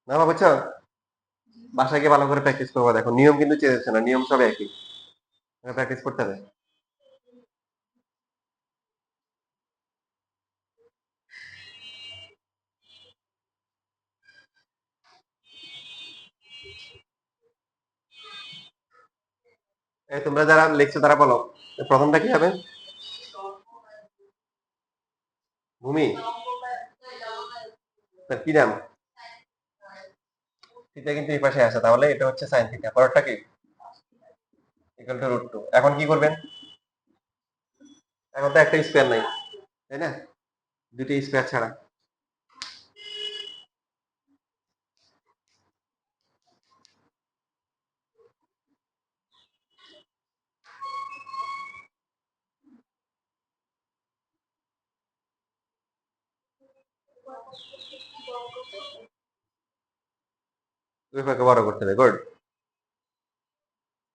না বুঝছো, বাসায় গিয়ে ভালো করে প্র্যাকটিস করবো। দেখো নিয়ম কিন্তু চেঞ্জ হচ্ছে না, নিয়ম সব একই, প্র্যাকটিস করতে হবে। এই তোমরা যারা লিখছো তারা বলো, প্রথমটা কি হবে? ভূমি, তার কি নাম? থিটা কিন্তু এই পাশে আছে, তাহলে এটা হচ্ছে সাইন থিটা। পরেরটা কি? Equal to √2। এখন কি করবেন? এখন তো একটা স্কোয়ার নাই, তাই না? দুটি স্কোয়ার ছাড়া। দুই ভাগে বড় করতে হবে, গুড।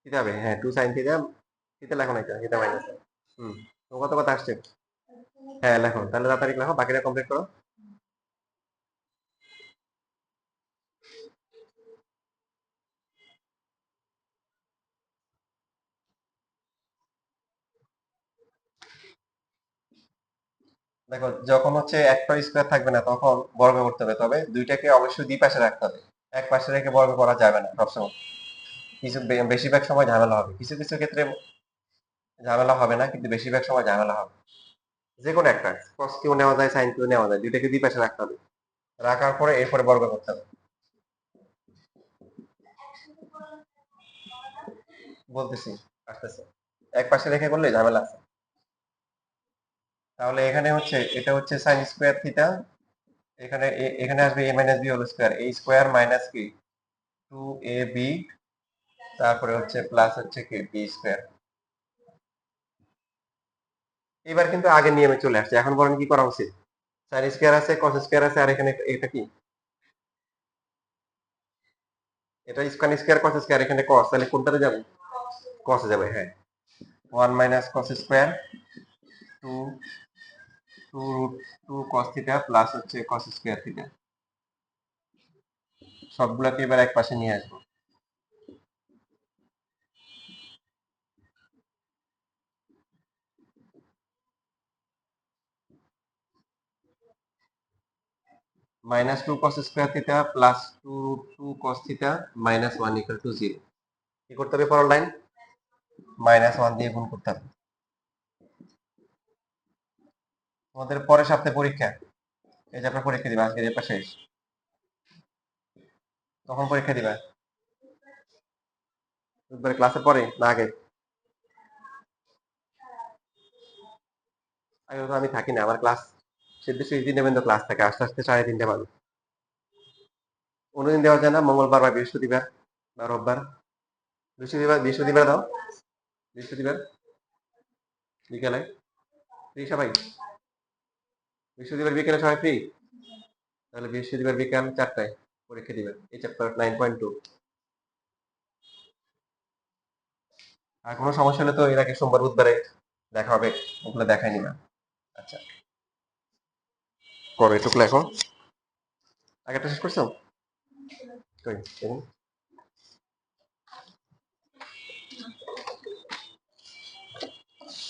থিটা হবে, হ্যাঁ 2 সাইন থিটা। থিটা লেখো না, এটা থিটা মাইনাস। হুম, তো কত কথা আসছে? হ্যাঁ লেখো, তাহলে তাড়াতাড়ি লেখো, বাকিটা কমপ্লিট করো। দেখো যখন হচ্ছে একটা স্কোয়ার থাকবে না তখন বর্গ করতে হবে, তবে দুইটাকে অবশ্যই দুই পাশে রাখতে হবে। এক পাশে রেখে বর্গ করা যাবে না সবসময়। কিছু বেশিরভাগ সময় ঝামেলা হবে, কিছু কিছু ক্ষেত্রে ঝামেলা হবে না, কিন্তু বেশিরভাগ সময় ঝামেলা হবে। যে কোনো একটা cos কিউ নেওয়া যায়, sin কিউ নেওয়া যায়, দুইটাকে দুই পাশে রাখতে হবে। রাখার পরে এরপরে বর্গ করতে হবে। বলতেছি, আসতেছে। এক পাশে রেখে করলে ঝামেলা আছে। তাহলে এখানে হচ্ছে এটা হচ্ছে সাইন স্কোয়ার থিটা, এখানে এখানে আসবে a minus B whole square, a square minus কি 2ab, তারপরে হচ্ছে প্লাস হচ্ছে কি বি স্কোয়ার। এবার কিন্তু আগের নিয়মে চলে আসছে, এখন বরং কি করা উচিত? সাইন স্কোয়ার আছে, কস স্কোয়ার আছে, আর এখানে এটা কি, এটা স্কোয়ার স্কোয়ার কস স্কোয়ার, এখানে কস, তাহলে কোনটাতে যাবে? কসে যাবে, হ্যাঁ। 1 minus cos square, 2 2 cos theta plus হচ্ছে কস স্কোয়ার থিটা। সবগুলোকে এবার এক পাশে নিয়ে আসবো। Minus 2 cos square theta plus 2 cos theta minus 1 equal to 0। কি করতে হবে পরের লাইন? -1 দিয়ে গুণ করতে হবে। তোমাদের পরের সপ্তাহে পরীক্ষা, এই যে আপনার পরীক্ষা দিবা, আজকে রেপা শেষ। তখন পরীক্ষা দিবা বুধবার ক্লাসের পরে না আগে? আগে তো আমি থাকি না, আমার ক্লাস সেদিন শেষ দিনে পর্যন্ত ক্লাস থাকে, আস্তে আস্তে 3:30 বাজে। অন্যদিন দেওয়া যায় না? মঙ্গলবার বা বৃহস্পতিবার বা রোববার। বৃহস্পতিবার দাও, বৃহস্পতিবার বিকেলে। ফ্রি সবাই? বৃহস্পতিবার বিকেলে সবাই ফ্রি? তাহলে বৃহস্পতিবার বিকাল 4টায় পরীক্ষা দিবেন, এই চ্যাপ্টার 9.2। আর কোনো সমস্যা হলে তো এর আগে সোমবার বুধবারে দেখা হবে, ওগুলো দেখাই নিবা। আচ্ছা, করো এটুকু লেখো। আগেরটা শেষ করছো? কই দেখুন।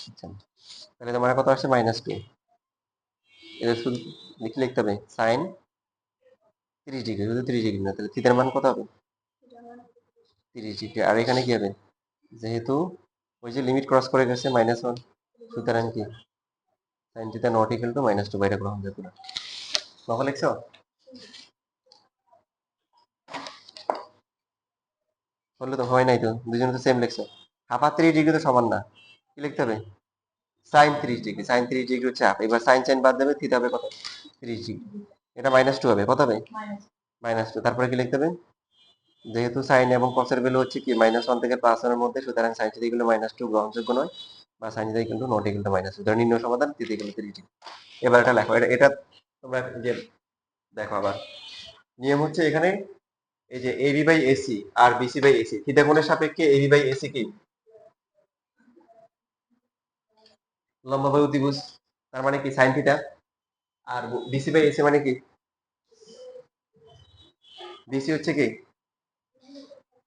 আচ্ছা, তাহলে তোমার কত আসছে? -2। এটা শুধু লিখতে হবে সাইন 30 ডিগ্রি, শুধু 30 ডিগ্রি না, তাহলে থিটার মান কত হবে? 30 ডিগ্রি। আর এখানে কি হবে? যেহেতু ওই যে লিমিট ক্রস করে গেছে -1, সুতরাং কি sine theta not equal to -2, বাইরে গ্রহণ যাবে না। নকল লিখছো? বললে তো হয় নাই, তো দুজনে তো সেম লিখছো। হাফ আর 30 ডিগ্রি তো সমান না, কি লিখতে হবে? sin 30 ডিগ্রি, sin 30 ডিগ্রি হচ্ছে হাফ। এবার সাইন সাইন বাদ দেবে, থিটা হবে কত? 30 ডিগ্রি। এটা -2 হবে, কত হবে? -2। তারপরে কি লিখতে হবে? যেহেতু সাইন এবং কসের ভ্যালু হচ্ছে কি -1 থেকে +1 এর মধ্যে, সুতরাং সাইন থিটা ইকুয়াল টু -2 গ্রহণযোগ্য নয়, বা sign theta equal to not equal to -2। ধর নিম্ন সমাধান থিটা ইকুয়াল টু 30 ডিগ্রি। এবার এটা লেখো, এটা তোমরা যে দেখো আবার নিয়ম হচ্ছে এখানে, এই যে এবি বাই এসি আর বিসি বাই এসি, থিটা কোণের সাপেক্ষে এবি বাই এসি কি লম্ব বাই অতিভুজ, তার মানে কি সাইন থিটা। আর বিসি বাই এসি মানে কি বিসি হচ্ছে কি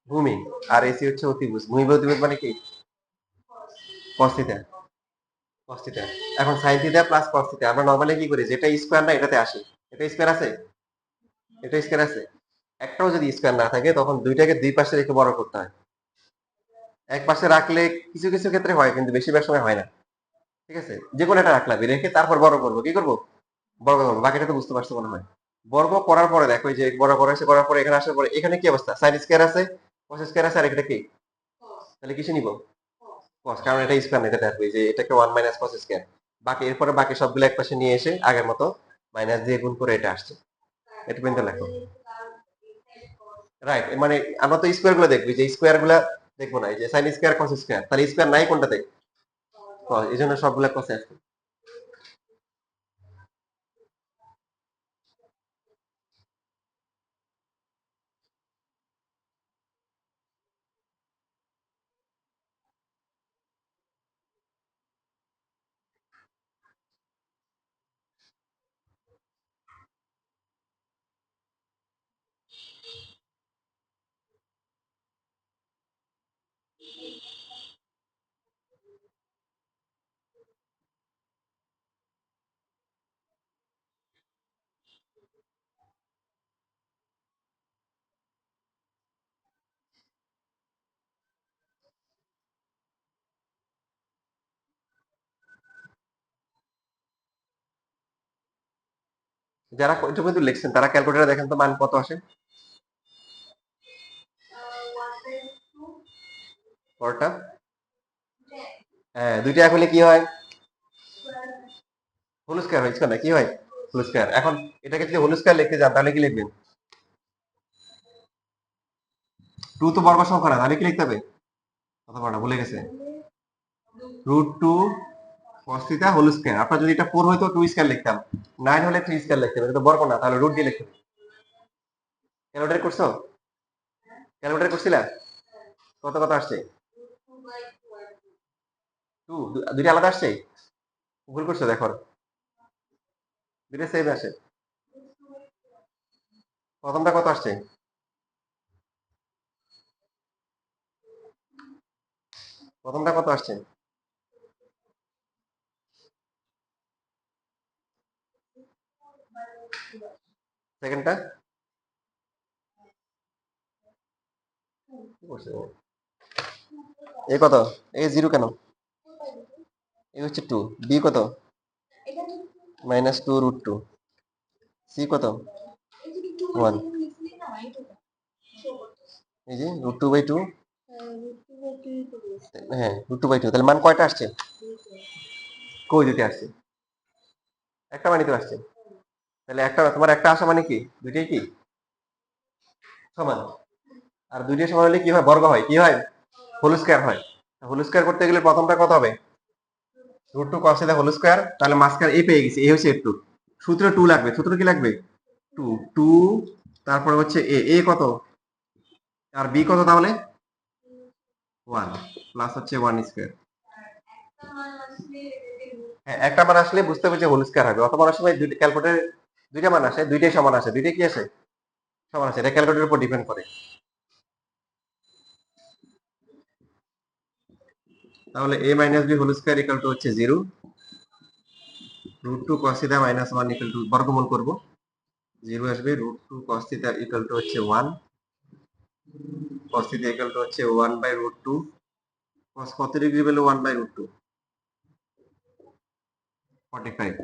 ভূমি, আর এসি হচ্ছে অতিভুজ। ভূমি বা অতিভুজ মানে কি cos থিটা। cos theta. এখন sin theta plus cos theta আমরা নরমালি কি করি, যেটা স্কয়ার না এটাতে আসি। এটা স্কয়ার আছে, এটা স্কয়ার আছে। একটাও যদি স্কয়ার না থাকে তখন দুইটাকে দুই পাশে রেখে বড় করতে হয়। এক পাশে রাখলে কিছু কিছু ক্ষেত্রে হয়, কিন্তু বেশিরভাগ সময় হয় না। ঠিক আছে, যে কোনো একটা রাখলাম, রেখে তারপর বড় করবো। কি করবো? বর্গ করবো। বাকিটা তো বুঝতে পারছো মনে হয়। বর্গ করার পরে দেখো এই যে বড় করা হয়েছে, করার পরে এখানে আসার পরে এখানে কি অবস্থা, সাইন স্কয়ার আছে, কস স্কয়ার আছে, আর এটা কি, তাহলে কিসে নিব, কস, কারণ এটা স্কয়ার না, এটা দেখো এই যে এটাকে 1 মাইনাস কস স্কয়ার। বাকি এরপরে বাকি সবগুলো একপাশে নিয়ে এসে আগের মতো মাইনাস দিয়ে গুণ করে এটা আসছে। এটা পর্যন্ত লেখো। রাইট, মানে আমরা তো স্কয়ার গুলো দেখবো, যে স্কয়ার গুলা দেখবো না। এই যে সাইন স্কয়ার কস স্কয়ার, তাহলে স্কয়ার নাই কোনটাতে, কস, এই জন্য সবগুলা কসে আসছে। যারা এটা পর্যন্ত লিখছেন তারা ক্যালকুলেটরে দেখেন তো মান কত আসে। পরটা, হ্যাঁ দুইটা এক হলে কি হয়, হোল স্কয়ার হয়, স্কয়ার না কি হয়, হোল স্কয়ার। এখন এটাকে যদি হোল স্কয়ার লিখতে যান তাহলে কি লিখবেন, টু তো বর্গ সংখ্যা না, তাহলে কি লিখতে হবে, কত বড় ভুলে গেছে, root two cos theta whole square. আপনার যদি এটা 4 হইতো 2 স্কয়ার লিখতাম, 9 হলে 3 স্কয়ার লিখতে হবে, এটা তো বর্গ না, তাহলে রুট দিয়ে লিখতে হবে। ক্যালকুলেটর করছো, ক্যালকুলেটর করছিলা, কত কত আসছে, টু, দুইটা আলাদা আসছে, ভুল করছো দেখো, দুইটা সেম আসে। প্রথমটা কত আসছে, প্রথমটা কত আসছে, সেকেন্ডটা কি করছে ও? এ কত, এ জিরো কেন, এ হচ্ছে টু, বি কত, minus two root two, c কত, ওয়ান, এই যে রুট টু বাই টু, হ্যাঁ রুট টু বাই টু, তাহলে মান কয়টা আসছে, কই দুইটা আসছে, একটা মানে তো আসছে। তাহলে একটা, তোমার একটা আসা মানে কি দুইটাই কি সমান, আর দুইটাই সমান হলে কি হয়, বর্গ হয়, কি হয়, হোল স্কয়ার হয়। হোল স্কয়ার করতে গেলে প্রথমটা কত হবে, root two cos whole square, তাহলে মাঝখানে এ পেয়ে গেছি, এ হচ্ছে টু, সূত্রে টু লাগবে, সূত্র কি লাগবে, টু, টু, তারপরে হচ্ছে এ, এ কত, আর বি কত তাহলে, ওয়ান, প্লাস হচ্ছে ওয়ান স্কয়ার। হ্যাঁ একটা মান আসলে বুঝতে হবে যে হোল স্কয়ার হবে, অথবা অনেক সময় দুইটা ক্যালকুলেটর দুইটা মান আসে, দুইটাই সমান আসে, দুইটাই কি আসে, সমান আসে, এটা ক্যালকুলেটরের উপর ডিপেন্ড করে। তাহলে a minus B whole square equal to হচ্ছে zero, root two cos theta minus one equal to, বর্গমূল করবো, জিরো আসবে, root two cos theta equal to হচ্ছে one, cos theta equal to হচ্ছে one by root two, cos কত degree পেলো, one by root two, 45।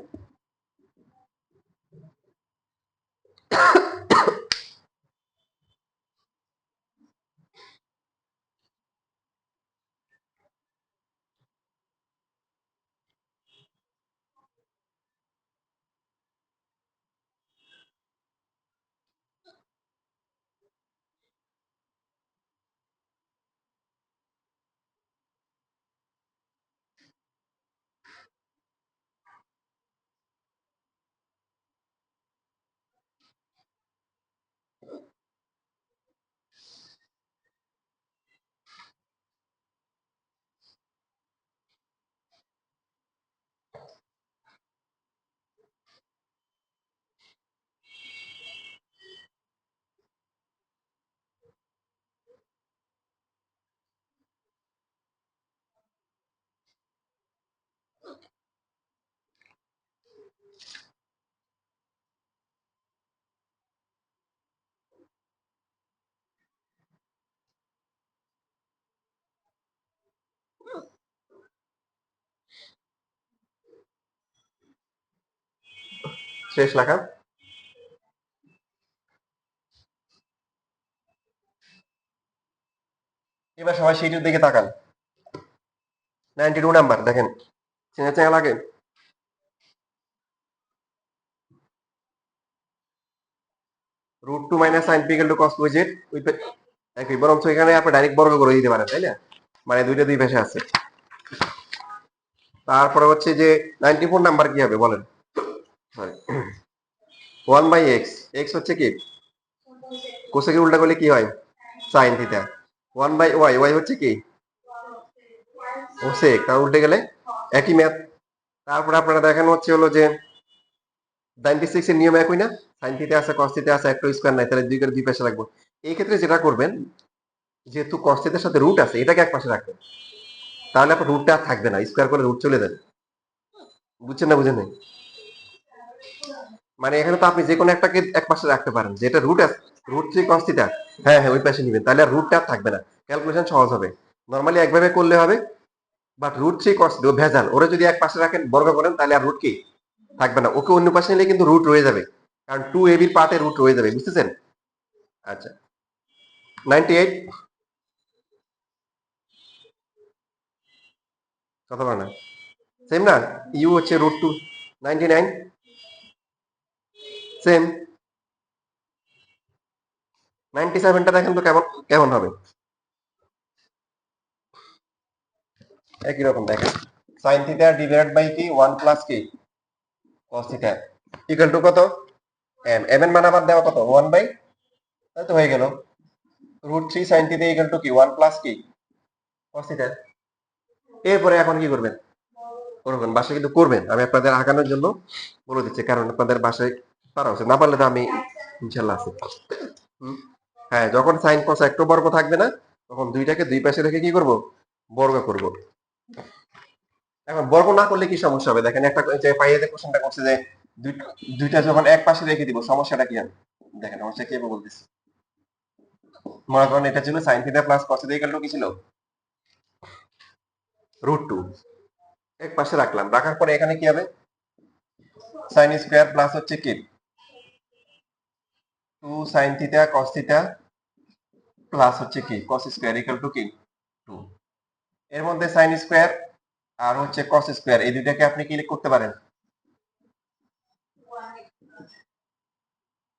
শেষ লেখা। এবার সবাই সেইটার দিকে তাকান। 92 নাম্বার দেখেন, চেনা চেনা লাগে? √2 minus sine p equal to cos z, একই, বরঞ্চ এখানে আপনি ডাইরেক্ট বর্গ করে দিতে পারেন, তাই না? মানে দুইটা দুই পাশে আছে। তারপরে হচ্ছে যে 94 নাম্বার কি হবে বলেন? সরি, 1 বাই এক্স, এক্স হচ্ছে কি কোসেকের উল্টা করলে কি হয়? Sine theta. 1 by y, y হচ্ছে কি কোসেক, তার উল্টে গেলে একই ম্যাথ। তারপরে আপনারা দেখানো হচ্ছে হলো যে 96 এর নিয়ম একই না? সাইন থিটা আছে, কস থিটা আছে, একটা স্কয়ার নাই, তাহলে দুই করে দুই পাশে রাখবো। এই ক্ষেত্রে যেটা করবেন, যেহেতু কস থিটার সাথে রুট আছে, এটাকে এক পাশে রাখবেন, তাহলে আপনার রুটটা আর থাকবে না, স্কয়ার করে রুট চলে যাবে। বুঝছেন না বুঝেন নাই? মানে এখানে তো আপনি যে কোনো একটাকে এক পাশে রাখতে পারেন, যেটা রুট আছে, √3 cos থিটা, হ্যাঁ হ্যাঁ ওই পাশে নেবেন, তাহলে আর রুটটা আর থাকবে না, ক্যালকুলেশন সহজ হবে। নরমালি একভাবে করলে হবে, বাট √3 cos ভেজাল, ওরা যদি এক পাশে রাখেন বর্গ করেন, তাহলে আর রুট কি থাকবে না, ওকে অন্য পাশে নিলে কিন্তু রুট রয়ে যাবে, কারণ 2ab এর পার্টে রুট রয়ে যাবে, বুঝতেছেন? আচ্ছা, 98 কত পারে না, সেম না? ইউ হচ্ছে √2, 99 সেম। 97টা দেখেন তো কেমন কেমন হবে, একই রকম দেখেন, সাইন থিটা ডিভাইডেড বাই কি 1 প্লাস কি cos থিটা ইকুয়াল টু কত? এম, এম এর মান আবার দেওয়া কত? 1 বাই, তাই তো হয়ে গেল √3 সাইন থিটা ইকুয়াল টু কি 1 প্লাস কি cos থিটা। এরপরে এখন কি করবেন? করবেন বাসায়, কিন্তু করবেন, আমি আপনাদের আগানোর জন্য বলে দিচ্ছি, কারণ আপনাদের বাসায় পারা উচিত, না পারলে তো আমি ইনশাল্লাহ আছি। হ্যাঁ, যখন সাইন কস একটু বর্গ থাকবে না, তখন দুইটাকে দুই পাশে রেখে কি করব? বর্গ করব। এখন বর্গ না করলে কি সমস্যা হবে দেখেন, একটা যে পাইয়ে যে কোশ্চেনটা করছে যে দুইটা যখন এক পাশে রেখে দিব, সমস্যাটা কি হবে দেখেন, সমস্যা কি হবে বলতেছি। মনে করেন এটা ছিল sine theta plus cos theta equal to কি ছিল? √2, এক পাশে রাখলাম, রাখার পরে এখানে কি হবে? সাইন স্কয়ার প্লাস হচ্ছে কি 2 sine theta cos theta plus হচ্ছে কি কস স্কয়ার ইকুয়াল টু কি 2। এর মধ্যে সাইন স্কয়ার আর হচ্ছে কস স্কয়ার, এই দুইটাকে আপনি কি করতে পারেন?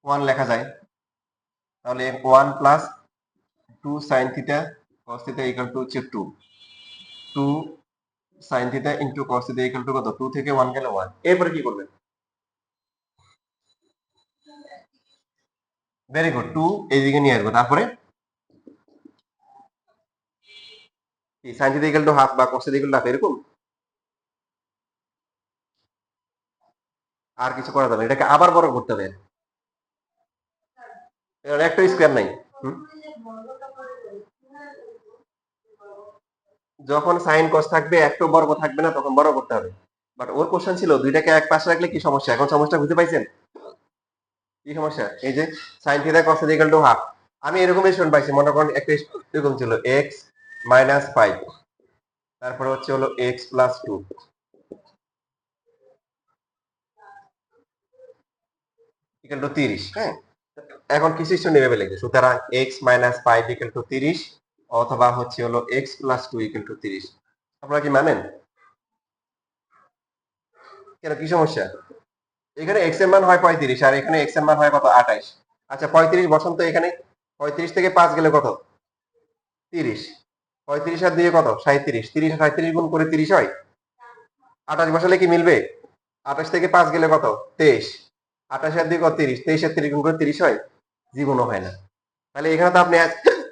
1 লেখা যায়, তাহলে 1 plus 2 sine theta cos theta equal to হচ্ছে 2, 2 সাইন থিটা ইনটু কস থিটা ইকুয়াল টু কত? 2 থেকে 1 গেলে 1। এরপরে কি করবেন? ভেরি গুড, 2 এইদিকে নিয়ে আসবো, তারপরে কি sine theta equal to half বা cos theta equal to half, এরকম আর কিছু করা যাবে না, এটাকে আবার বড় করতে হবে, এর একটা স্কয়ার নাই। হুম? যখন সাইন কস থাকবে একটু বর্গ থাকবে না, তখন বড় করতে হবে। বাট ওর কোশ্চেন ছিল দুইটাকে এক পাশে রাখলে কি সমস্যা, এখন সমস্যা বুঝতে পাইছেন? কি সমস্যা? এই যে sine theta cos theta equal to half, আমি এরকম স্টুডেন্ট পাইছি, মনে করেন একটা এরকম ছিল এক্স মাইনাস 5, তারপরে হচ্ছে হলো এক্স প্লাস 2 ইকুয়াল টু 30। হ্যাঁ, এখন কিছু স্টুডেন্ট এভাবে লিখবে, সুতরাং এক্স মাইনাস 5 ইকুয়াল টু 30, অথবা হচ্ছে হলো এক্স প্লাস 2 ইকুয়াল টু 30। আপনারা কি মানেন? কেন, কি সমস্যা? এখানে এক্স এর মান হয় 35 আর এখানে এক্স এর মান হয় কত? 28। আচ্ছা 35 বসান তো এখানে, 35 থেকে 5 গেলে কত? 30। 35 আর 2 কত? 37। 30 আর 37 গুণ করে 30 হয়। 28 বসালে কি মিলবে? 28 থেকে 5 গেলে কত? 23। 28 আর 2 কত? 30। 23 আর 30 গুণ করে 30 হয়? জীবনও হয় না। তাহলে এখানে তো আপনি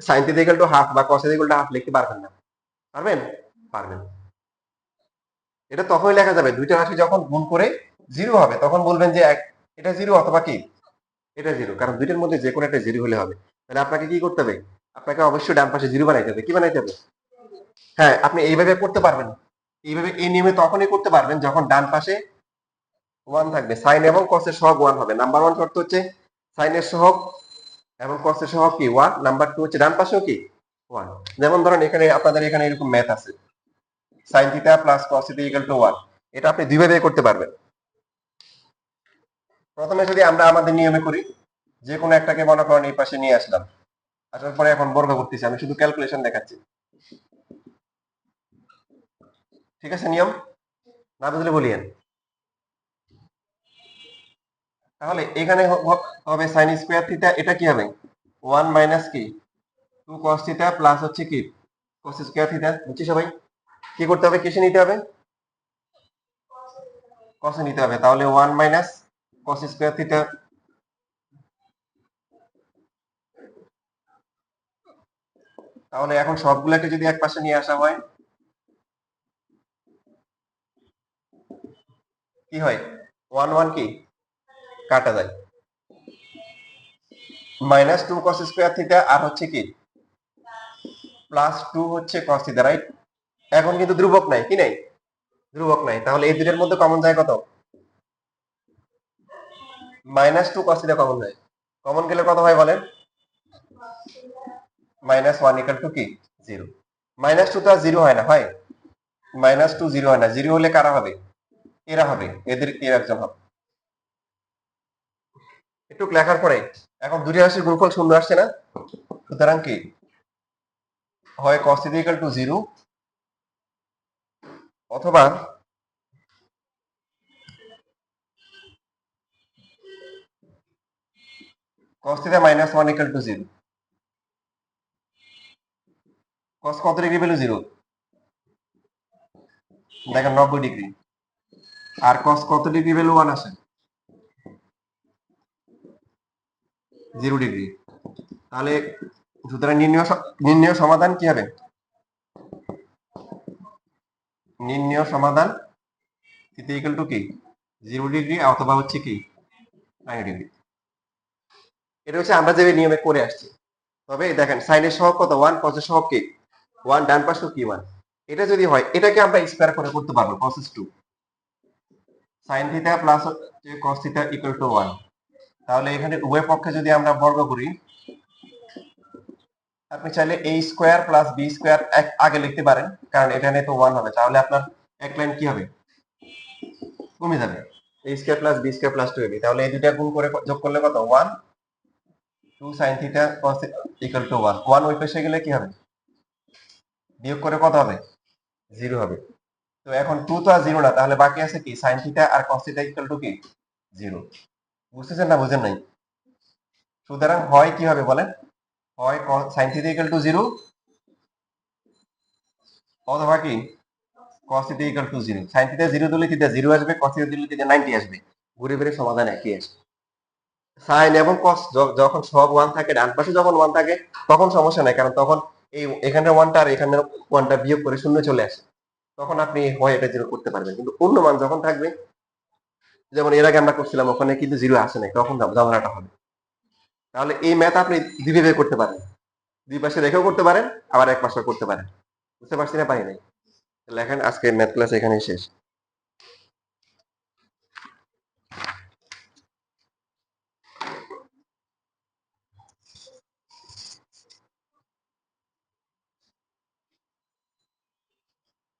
sine theta equal to half বা cos theta equal to half লিখতে পারবেন না। পারবেন? পারবেন। এটা তখনই লেখা যাবে দুইটা রাশি যখন গুণ করে 0 হবে, তখন বলবেন যে এটা 0 অথবা কি এটা 0, কারণ দুইটার মধ্যে যে কোনো একটা 0 হলে হবে। তাহলে আপনাকে কি করতে হবে? আপনাকে অবশ্যই ডান পাশে 0 বানাইতে হবে। কি বানাইতে হবে? হ্যাঁ, আপনি এইভাবে করতে পারবেন, এইভাবে এই নিয়মে তখনই করতে পারবেন যখন ডান পাশে 1 থাকবে, সাইন এবং কসের সহগ 1 হবে। নাম্বার 1 শর্ত হচ্ছে সাইনের সহগ এবং কসের সহগ কি 1, নাম্বার 2 হচ্ছে ডান পাশেও কি 1। যেমন ধরেন এখানে আপনাদের এখানে এরকম ম্যাথ আছে, sine theta plus cos theta equal two 1, এটা আপনি দুইভাবে করতে পারবেন। প্রথমে যদি আমরা আমাদের নিয়মে করি, যে কোনো একটাকে মনে করেন এই পাশে নিয়ে আসলাম, আসার পরে এখন বর্গ করতেছি, আমি শুধু ক্যালকুলেশন দেখাচ্ছি। ঠিক আছে? নিয়ম না বুঝলে বলিয়েন। তাহলে এখানে হবে সাইন স্কোয়ার থিটা, এটা কি হবে 1 মাইনাস কি 2 cos থিটা প্লাস হচ্ছে কি cos স্কোয়ার থিটা। বুঝছি সবাই? কি করতে হবে, কিসে নিতে হবে, cos-এ নিতে হবে। তাহলে 1 মাইনাস cos স্কোয়ার থিটা, তাহলে এখন সবগুলোকে যদি এক পাশে নিয়ে আসা হয় কি হয়, 1 1 কি কাটা যায়, মাইনাস 2 cos স্কোয়ার থিটা আর হচ্ছে কি প্লাস 2 হচ্ছে cos থিটা, রাইট? এখন কিন্তু ধ্রুবক নাই, কি নাই, ধ্রুবক নাই। তাহলে এই দুটোর মধ্যে কমন যায় কত, মাইনাস 2 cos থিটা কমন যায়। কমন গেলে কত হয় বলেন, মাইনাস 1 ইকুয়াল টু কি 0। মাইনাস 2 তো আর 0 হয় না, হয় মাইনাস 2 0 হয় না, 0 হলে কারা হবে, এরা হবে, এদের কেউ একজন হবে। একটু লেখার পরে এখন দুটি রাশির গুণফল শূন্য আসছে না, সুতরাং কি হয় cos থিটা ইকুয়াল টু 0 অথবা cos theta minus 1 equal to 0। cos কত ডিগ্রি ভ্যালু 0, দেখেন 90 ডিগ্রি। আর cos কত ডিগ্রি ভ্যালু 1 আসে, 0 ডিগ্রি। তাহলে সুতরাং নির্ণয় সমাধান কি হবে, নির্ণয় সমাধান থিটা ইকুয়াল টু কি 0 ডিগ্রি অথবা হচ্ছে কি 90 ডিগ্রি। এটা হচ্ছে আমরা যে নিয়মে করে আসছি। তবে দেখেন সাইনের সহগ কত 1, cos-এর সহগ কি 1, ডান পাশে কি 1। এটা যদি হয় এটাকে আমরা স্কয়ার করে করতে পারবো, cos 2 sin থিটা প্লাস হচ্ছে cos থিটা ইকুয়াল টু 1। তাহলে এখানে উভয় পক্ষে যদি আমরা বর্গ করি, আপনি চাইলে a square plus b square আগে লিখতে পারেন, কারণ এখানে তো 1 হবে। তাহলে আপনার এক লাইন কি হবে, কমে যাবে, a square plus b square plus 2ab। তাহলে এই দুটো গুণ করে যোগ করলে কত 1 2 sin theta cos equal to 1। 1 ওই পাশে গেলে কি হবে, বিয়োগ করে কত হবে 0 হবে। তো এখন 2 তো আর 0 না, তাহলে বাকি আছে কি sin থিটা আর cos থিটা ইকুয়াল টু কি 0। বুঝতেছেন না বুঝেন নাই? সুতরাং হয় কি হবে বলেন, হয় sin থিটা ইকুয়াল টু 0 অথবা কি cos theta equal two 0। sin theta 0 দিলে থিটা 0 আসবে, cos থিটা দিলে থিটা 90 আসবে, ঘুরে ফিরে সমাধান একই আসবে। sin এবং cos যখন সব 1 থাকে, ডান পাশে যখন 1 থাকে তখন সমস্যা নাই, কারণ তখন এই এখানের 1টা আর এখানের 1টা বিয়োগ করে শূন্য চলে আসে, তখন আপনি হয় এটা 0 করতে পারবেন। কিন্তু অন্য মান যখন থাকবে, যেমন এর আগে আমরা করছিলাম ওখানে কিন্তু 0 আসে নাই, তখন ঝামেলাটা হবে। তাহলে এই ম্যাথ আপনি দুইভাবে করতে পারেন, দুই পাশে রেখেও করতে পারেন, আবার এক পাশেও করতে পারেন। বুঝতে পারছি না পারি নাই? লেখেন, আজকে ম্যাথ ক্লাস এখানেই শেষ।